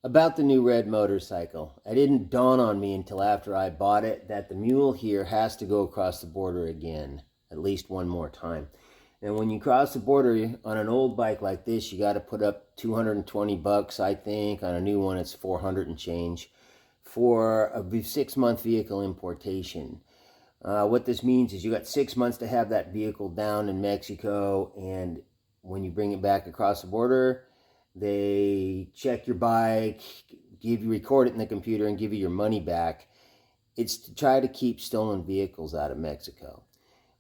About the new red motorcycle. It didn't dawn on me until after I bought it that the mule here has to go across the border again, at least one more time. And when you cross the border on an old bike like this, you got to put up 220 bucks, I think. On a new one, it's 400 and change for a 6-month vehicle importation. What this means is you got 6 months to have that vehicle down in Mexico, and when you bring it back across the border, they check your bike, record it in the computer, and give you your money back. It's to try to keep stolen vehicles out of Mexico.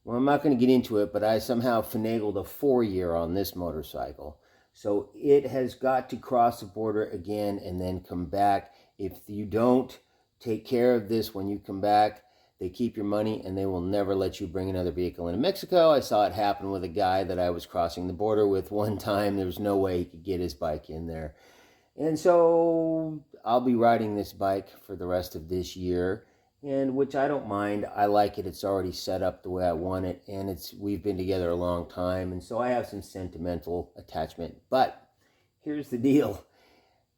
Well, I'm not going to get into it, but I somehow finagled a 4-year on this motorcycle. So it has got to cross the border again and then come back. If you don't take care of this when you come back, they keep your money and they will never let you bring another vehicle into Mexico. I saw it happen with a guy that I was crossing the border with one time. There was no way he could get his bike in there. And so I'll be riding this bike for the rest of this year, and which I don't mind. I like it. It's already set up the way I want it, and we've been together a long time, and so I have some sentimental attachment. But here's the deal.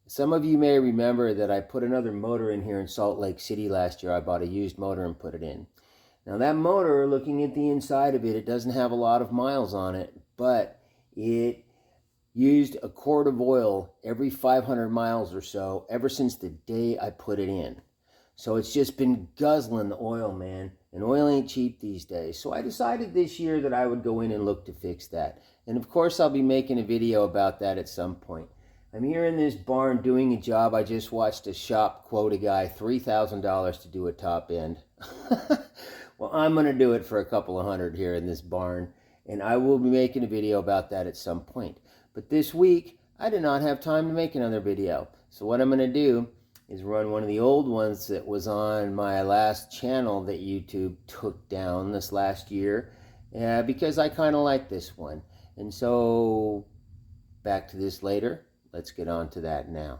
Some of you may remember that I put another motor in here in Salt Lake City last year. I bought a used motor and put it in. Now that motor, looking at the inside of it, it doesn't have a lot of miles on it, but it used a quart of oil every 500 miles or so ever since the day I put it in. So it's just been guzzling the oil, man. And oil ain't cheap these days. So I decided this year that I would go in and look to fix that. And of course I'll be making a video about that at some point. I'm here in this barn doing a job. I just watched a shop quote a guy $3,000 to do a top end. Well, I'm going to do it for a couple of hundred here in this barn. And I will be making a video about that at some point. But this week, I did not have time to make another video. So what I'm going to do is run one of the old ones that was on my last channel that YouTube took down this last year. Because I kind of like this one. And so, back to this later. Let's get on to that now.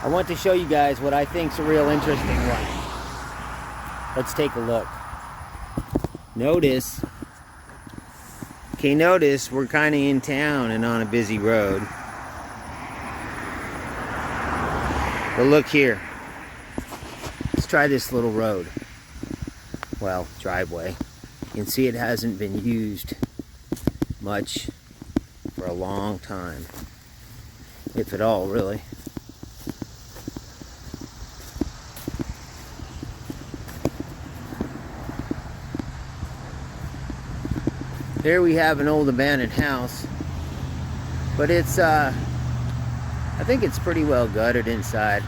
I want to show you guys what I think is a real interesting one. Let's take a look. Notice we're kind of in town and on a busy road. But look here. Let's try this little road. Well, driveway. You can see it hasn't been used much for a long time, if at all, really. Here we have an old abandoned house, but it's I think it's pretty well gutted inside.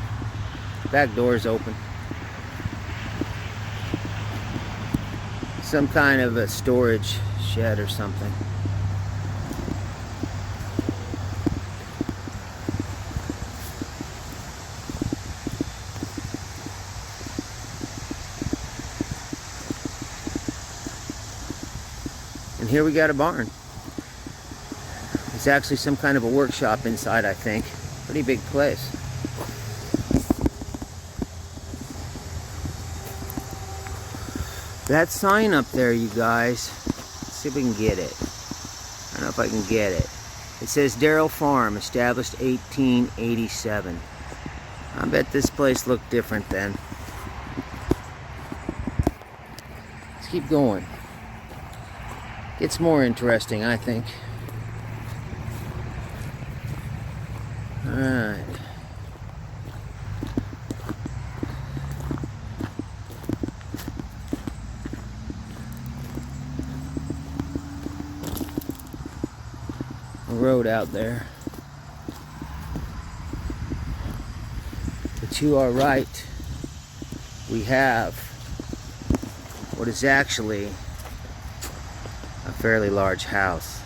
Back door's open. Some kind of a storage shed or something. And here we got a barn. It's actually some kind of a workshop inside, I think. Pretty big place. That sign up there, you guys. Let's see if we can get it. I don't know if I can get it. It says Darrell Farm, established 1887. I bet this place looked different then. Let's keep going. It's more interesting, I think. Alright. A road out there. But you are right. We have what is actually a fairly large house.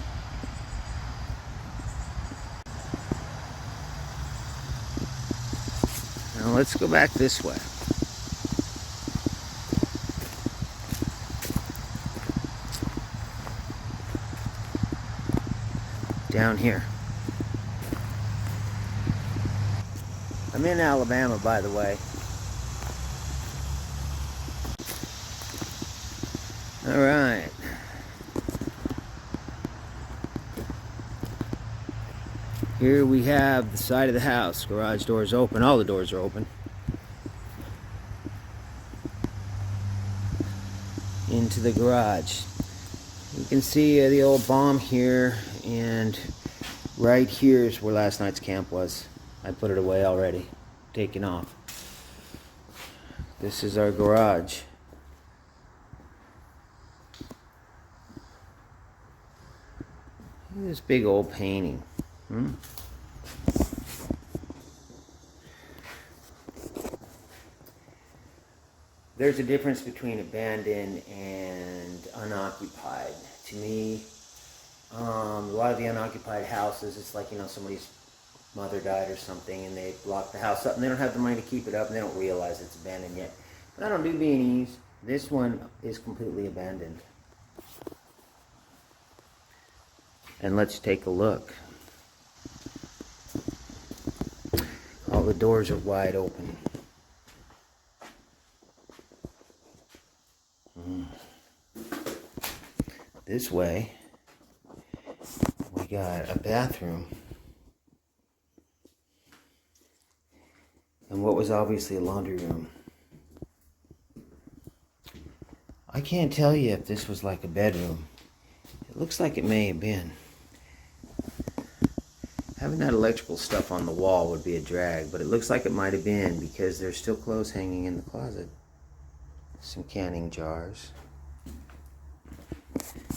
Now let's go back this way. Down here. I'm in Alabama, by the way. All right. Here we have the side of the house. Garage doors open. All the doors are open. Into the garage. You can see the old bomb here, and right here is where last night's camp was. I put it away already, taken off. This is our garage. Look at this big old painting. There's a difference between abandoned and unoccupied. To me, a lot of the unoccupied houses, it's like, somebody's mother died or something and they lock the house up and they don't have the money to keep it up and they don't realize it's abandoned yet. But I don't do B&Es. This one is completely abandoned. And let's take a look. All the doors are wide open. This way, we got a bathroom. And what was obviously a laundry room. I can't tell you if this was like a bedroom. It looks like it may have been. Having that electrical stuff on the wall would be a drag, but it looks like it might have been because there's still clothes hanging in the closet. Some canning jars.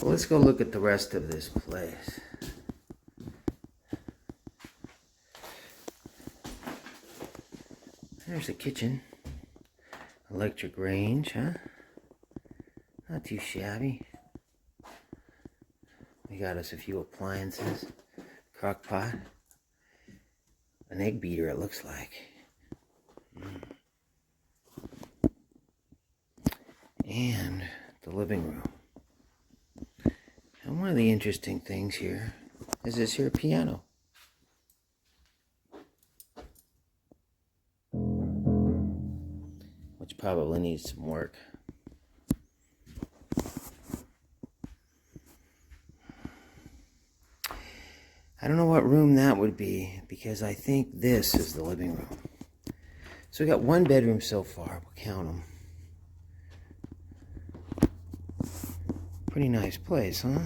Well, let's go look at the rest of this place. There's a kitchen. Electric range, huh? Not too shabby. We got us a few appliances. Crock pot. An egg beater, it looks like. And the living room. And one of the interesting things here is this here piano. Which probably needs some work. I don't know what room that would be because I think this is the living room. So we got one bedroom so far. We'll count them. Pretty nice place, huh?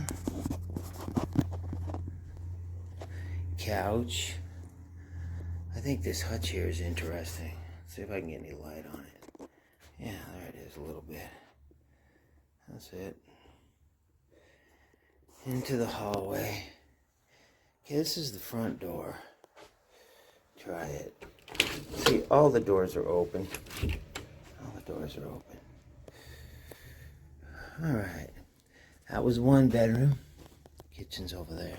Couch. I think this hutch here is interesting. Let's see if I can get any light on it. Yeah, there it is a little bit. That's it. Into the hallway. Okay, this is the front door. Try it. See, all the doors are open. All the doors are open. All right. That was one bedroom. Kitchen's over there.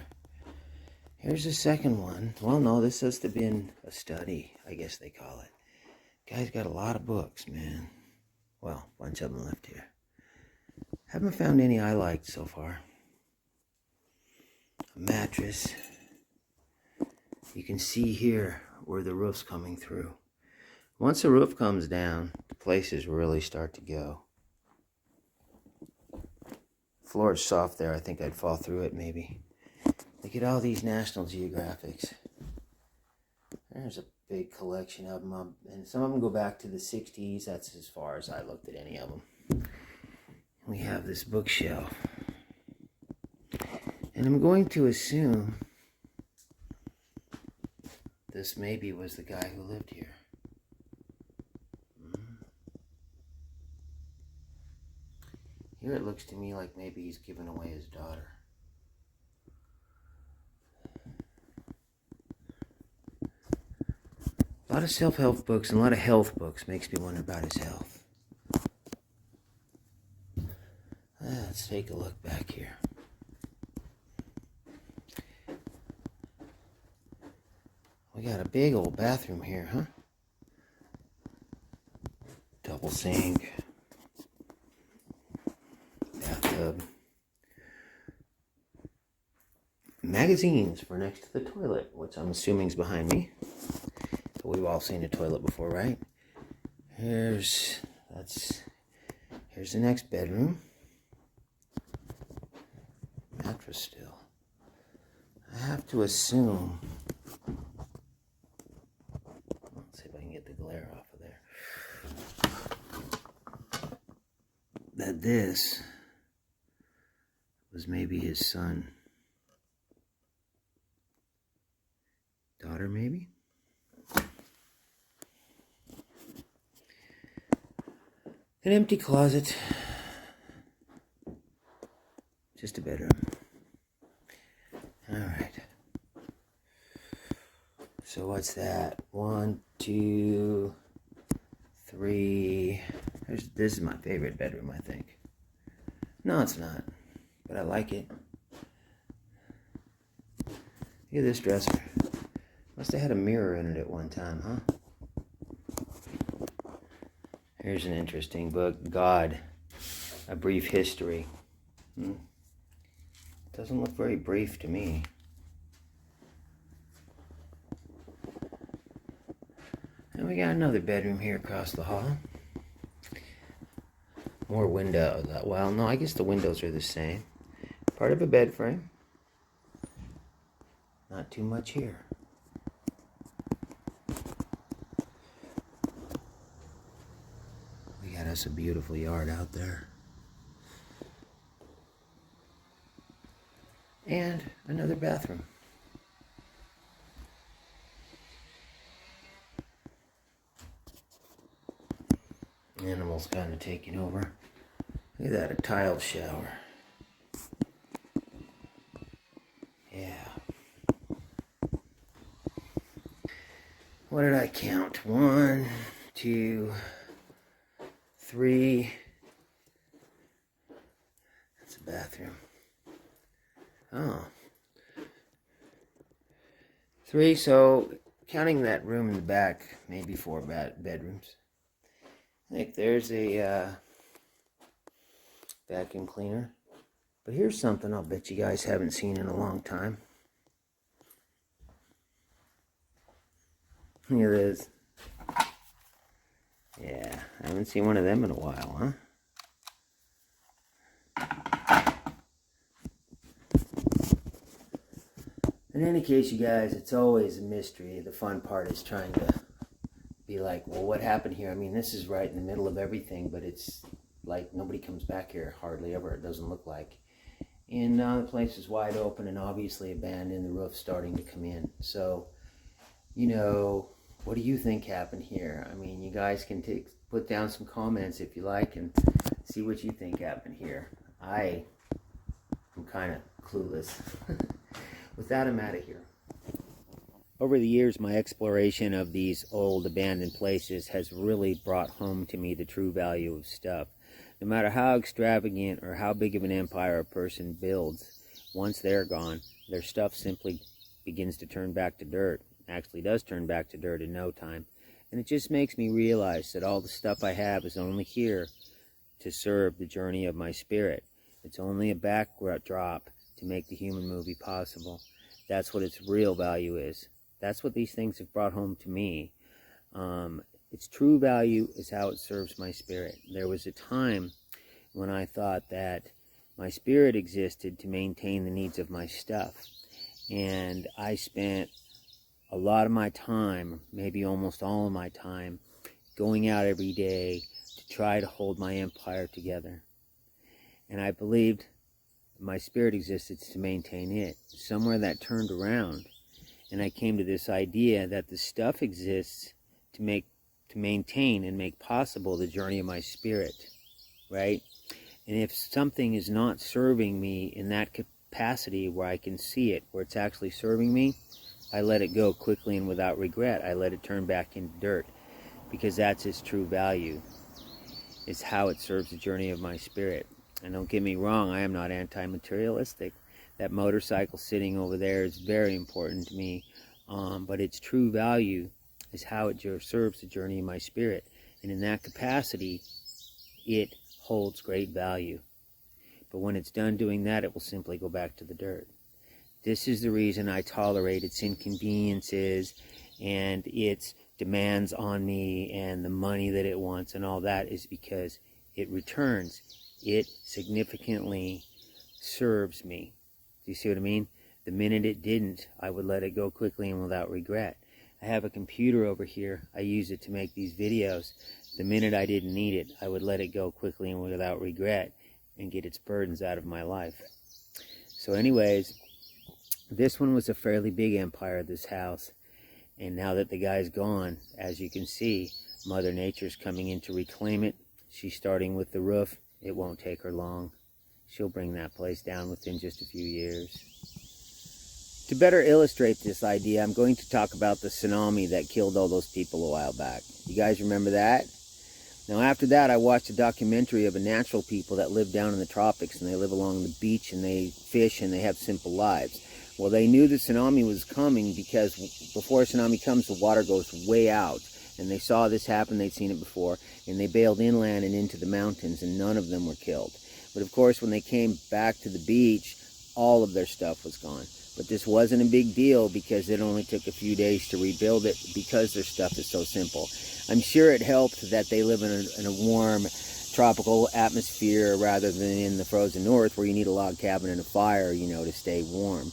Here's the second one. Well, no, this has to have been a study, I guess they call it. Guy's got a lot of books, man. Well, a bunch of them left here. Haven't found any I liked so far. A mattress. You can see here where the roof's coming through. Once the roof comes down, the places really start to go. Floor is soft there. I think I'd fall through it maybe. Look at all these National Geographics. There's a big collection of them. And some of them go back to the 60s. That's as far as I looked at any of them. We have this bookshelf. And I'm going to assume this maybe was the guy who lived here. Here it looks to me like maybe he's given away his daughter. A lot of self-help books and a lot of health books. Makes me wonder about his health. Let's take a look back here. We got a big old bathroom here, huh? Double sink. Bathtub. Magazines for next to the toilet, which I'm assuming is behind me. So we've all seen a toilet before, right? Here's the next bedroom. Mattress still. I have to assume that this was maybe his son. Daughter, maybe? An empty closet. Just a bedroom. Alright. So what's that? 1, 2, 3. This is my favorite bedroom, I think. No, it's not. But I like it. Look at this dresser. Must have had a mirror in it at one time, huh? Here's an interesting book. God, A Brief History. Doesn't look very brief to me. And we got another bedroom here across the hall. More windows. Well, no, I guess the windows are the same. Part of a bed frame. Not too much here. We got us a beautiful yard out there. And another bathroom. Animals kind of taking over. Look at that, a tiled shower. Yeah. What did I count? 1, 2, 3. That's a bathroom. Oh. 3, so counting that room in the back, maybe 4 bedrooms. I think there's a vacuum cleaner. But here's something I'll bet you guys haven't seen in a long time. Look at this. Yeah, I haven't seen one of them in a while, huh? In any case, you guys, it's always a mystery. The fun part is trying to be like, well, what happened here? I mean, this is right in the middle of everything, but it's like nobody comes back here hardly ever, it doesn't look like. And the place is wide open and obviously abandoned, the roof's starting to come in. So, you know, what do you think happened here? I mean, you guys can put down some comments if you like and see what you think happened here. I'm kind of clueless. With that, I'm out of here. Over the years, my exploration of these old abandoned places has really brought home to me the true value of stuff. No matter how extravagant or how big of an empire a person builds, once they're gone, their stuff simply begins to turn back to dirt. Actually does turn back to dirt in no time. And it just makes me realize that all the stuff I have is only here to serve the journey of my spirit. It's only a backdrop to make the human movie possible. That's what its real value is. That's what these things have brought home to me. Its true value is how it serves my spirit. There was a time when I thought that my spirit existed to maintain the needs of my stuff. And I spent a lot of my time, maybe almost all of my time, going out every day to try to hold my empire together. And I believed my spirit existed to maintain it. Somewhere that turned around, and I came to this idea that the stuff exists to maintain and make possible the journey of my spirit, right? And if something is not serving me in that capacity where I can see it, where it's actually serving me, I let it go quickly and without regret. I let it turn back into dirt, because that's its true value. It's how it serves the journey of my spirit. And don't get me wrong, I am not anti-materialistic. That motorcycle sitting over there is very important to me, but its true value is how it serves the journey of my spirit. And in that capacity, it holds great value. But when it's done doing that, it will simply go back to the dirt. This is the reason I tolerate its inconveniences and its demands on me and the money that it wants and all that, is because it returns. It significantly serves me. Do you see what I mean? The minute it didn't, I would let it go quickly and without regret. I have a computer over here. I use it to make these videos. The minute I didn't need it, I would let it go quickly and without regret and get its burdens out of my life. So anyways, this one was a fairly big empire, this house. And now that the guy's gone, as you can see, Mother Nature's coming in to reclaim it. She's starting with the roof. It won't take her long. She'll bring that place down within just a few years. To better illustrate this idea, I'm going to talk about the tsunami that killed all those people a while back. You guys remember that? Now after that, I watched a documentary of a natural people that live down in the tropics, and they live along the beach, and they fish, and they have simple lives. Well, they knew the tsunami was coming because before a tsunami comes, the water goes way out. And they saw this happen, they'd seen it before, and they bailed inland and into the mountains, and none of them were killed. But of course, when they came back to the beach, all of their stuff was gone. But this wasn't a big deal because it only took a few days to rebuild it because their stuff is so simple. I'm sure it helped that they live in a warm tropical atmosphere rather than in the frozen north where you need a log cabin and a fire, you know, to stay warm.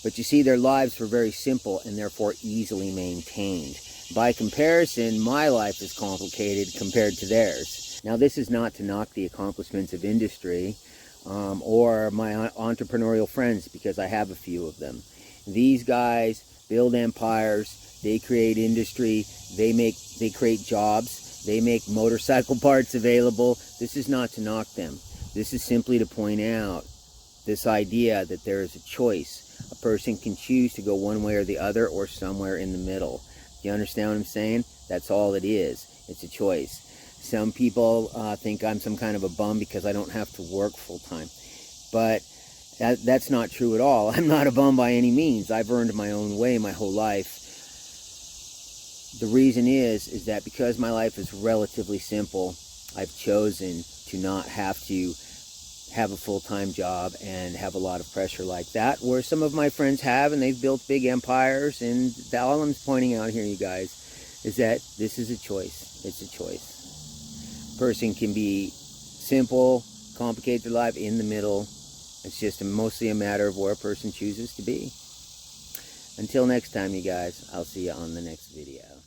But you see, their lives were very simple and therefore easily maintained. By comparison, my life is complicated compared to theirs. Now, this is not to knock the accomplishments of industry or my entrepreneurial friends, because I have a few of them. These guys build empires, they create industry, they create jobs, they make motorcycle parts available. This is not to knock them. This is simply to point out this idea that there is a choice. A person can choose to go one way or the other, or somewhere in the middle. Do you understand what I'm saying? That's all it is. It's a choice. Some people think I'm some kind of a bum because I don't have to work full time. But that's not true at all. I'm not a bum by any means. I've earned my own way my whole life. The reason is that because my life is relatively simple, I've chosen to not have to have a full-time job and have a lot of pressure like that, where some of my friends have, and they've built big empires. And all I'm pointing out here, you guys, is that this is a choice. It's a choice. A person can be simple, complicate their life, in the middle. It's just mostly a matter of where a person chooses to be. Until next time, you guys, I'll see you on the next video.